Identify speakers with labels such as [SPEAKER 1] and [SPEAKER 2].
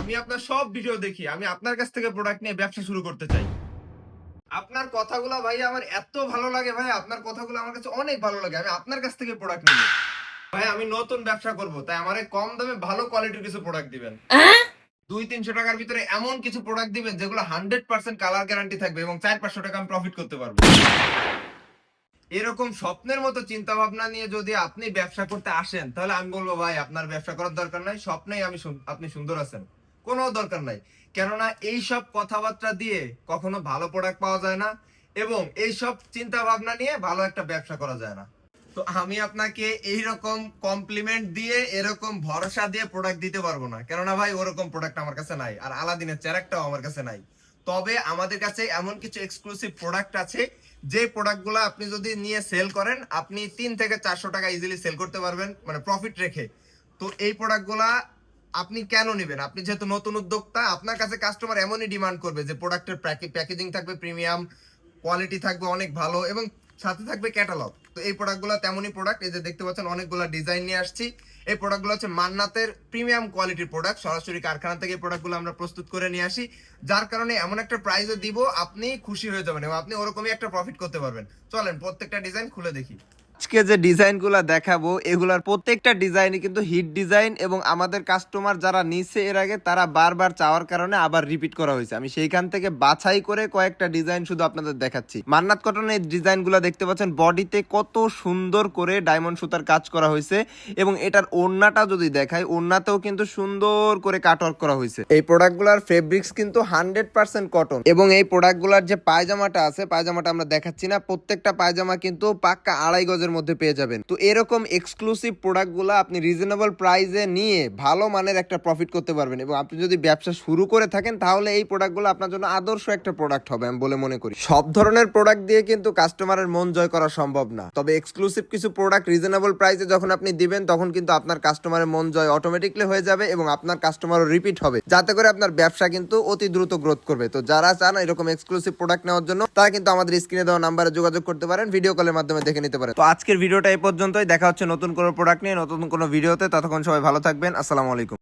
[SPEAKER 1] আমি আপনার সব ভিডিও দেখি, আমি আপনার কাছ থেকে প্রোডাক্ট নিয়ে ব্যবসা শুরু করতে চাই। আপনার কথাগুলো ভাই আমার এত ভালো লাগে, ভাই আপনার কথাগুলো আমার কাছে অনেক ভালো লাগে। আমি আপনার কাছ থেকে প্রোডাক্ট নিব ভাই। আমি নতুন ব্যবসা করব, তাই আমারে কম দামে ভালো কোয়ালিটির কিছু প্রোডাক্ট দিবেন। 200-300 টাকার ভিতরে এমন কিছু প্রোডাক্ট দিবেন যেগুলো 100% কালার গ্যারান্টি থাকবে এবং 400-500 টাকা আমি প্রফিট করতে পারবো। এরকম স্বপ্নের মতো চিন্তা ভাবনা নিয়ে যদি আপনি ব্যবসা করতে আসেন, তাহলে আমি বলবো ভাই আপনার ব্যবসা করার দরকার নাই। স্বপ্নেই আপনি সুন্দর আছেন, কোনো দরকার নাই। কেননা এই সব কথাবার্তা দিয়ে কখনো ভালো প্রোডাক্ট পাওয়া যায় না এবং এই সব চিন্তা ভাবনা নিয়ে ভালো একটা ব্যবসা করা যায় না। তো আমি আপনাকে এইরকম কমপ্লিমেন্ট দিয়ে, এরকম ভরসা দিয়ে প্রোডাক্ট দিতে পারবো না, কেননা ভাই ওরকম প্রোডাক্ট আমার কাছে নাই, আর আলাদিনের চেরাকটাও আমার কাছে নাই। তবে আমাদের কাছে এমন কিছু এক্সক্লুসিভ প্রোডাক্ট আছে, যে প্রোডাক্টগুলো আপনি যদি নিয়ে সেল করেন, আপনি 300-400 টাকা ইজিলি সেল করতে পারবেন, মানে প্রফিট রেখে। তো এই প্রোডাক্টগুলা আপনি কেন নেবেন? আপনি যেহেতু নতুন উদ্যোক্তা, আপনার কাছে কাস্টমার এমনই ডিমান্ড করবে যে প্রোডাক্টের প্যাকেজিং থাকবে প্রিমিয়াম, কোয়ালিটি থাকবে অনেক ভালো এবং সাথে থাকবে ক্যাটালগ। তো এই প্রোডাক্টগুলো তেমনই প্রোডাক্ট, এই যে দেখতে পাচ্ছেন অনেকগুলো ডিজাইন নিয়ে আসছি। এই প্রোডাক্টগুলো হচ্ছে মান্নাতের প্রিমিয়াম কোয়ালিটির প্রোডাক্ট, সরাসরি কারখানা থেকে এই প্রোডাক্টগুলো আমরা প্রস্তুত করে নিয়ে আসি, যার কারণে এমন একটা প্রাইসে দিব আপনি খুশি হয়ে যাবেন এবং আপনি ওরকমই একটা প্রফিট করতে পারবেন। চলেন প্রত্যেকটা ডিজাইন খুলে দেখি।
[SPEAKER 2] আজকে যে ডিজাইনগুলো দেখাবো এগুলার প্রত্যেকটা ডিজাইনই কিন্তু হিট ডিজাইন এবং আমাদের কাস্টমার যারা নিছে এর আগে তারা বারবার চাওয়ার কারণে আবার রিপিট করা হয়েছে। আমি সেইখান থেকে বাছাই করে কয়েকটা ডিজাইন শুধু আপনাদের দেখাচ্ছি। মান্নাত কটনের ডিজাইনগুলো দেখতে পাচ্ছেন, বডিতে কত সুন্দর করে ডায়মন্ড সুতার কাজ করা হয়েছে এবং এটার ওড়নাটা যদি দেখাই, ওড়নাতেও কিন্তু সুন্দর করে কাটওয়ার্ক করা হয়েছে। এই প্রোডাক্টগুলোর ফেব্রিক্স কিন্তু 100% কটন এবং এই প্রোডাক্টগুলোর যে পায়জামাটা আছে, পায়জামাটা আমরা দেখাচ্ছি না, প্রত্যেকটা পায়জামা কিন্তু পাক্কা 2.5 গজের মধ্যে পেয়ে যাবেন। তো এরকম এক্সক্লুসিভ প্রোডাক্টগুলো আপনি রিজনেবল প্রাইসে নিয়ে ভালো মানের একটা প্রফিট করতে পারবেন এবং আপনি যদি ব্যবসা শুরু করে থাকেন তাহলে এই প্রোডাক্টগুলো আপনার জন্য আদর্শ একটা প্রোডাক্ট হবে আমি বলে মনে করি। সব ধরনের প্রোডাক্ট দিয়ে কিন্তু কাস্টমারের মন জয় করা সম্ভব না, তবে এক্সক্লুসিভ কিছু প্রোডাক্ট রিজনেবল প্রাইসে যখন আপনি দিবেন তখন কিন্তু আপনার কাস্টমারের মন জয় অটোমেটিকলি হয়ে যাবে এবং আপনার কাস্টমারও রিপিট হবে, যাতে করে আপনার ব্যবসা কিন্তু অতি দ্রুত গ্রোথ করবে। তো যারা চান এরকম এক্সক্লুসিভ প্রোডাক্ট নেওয়ার জন্য তারা কিন্তু আমাদের স্ক্রিনে দেওয়া নাম্বারে যোগাযোগ করতে পারেন, ভিডিও কলের মাধ্যমে দেখে নিতে পারেন। তো আজকের ভিডিওটা এই পর্যন্তই, দেখা হচ্ছে নতুন কোনো প্রোডাক্ট নিয়ে নতুন কোনো ভিডিওতে। ততক্ষণ সবাই ভালো থাকবেন, আসসালামু আলাইকুম।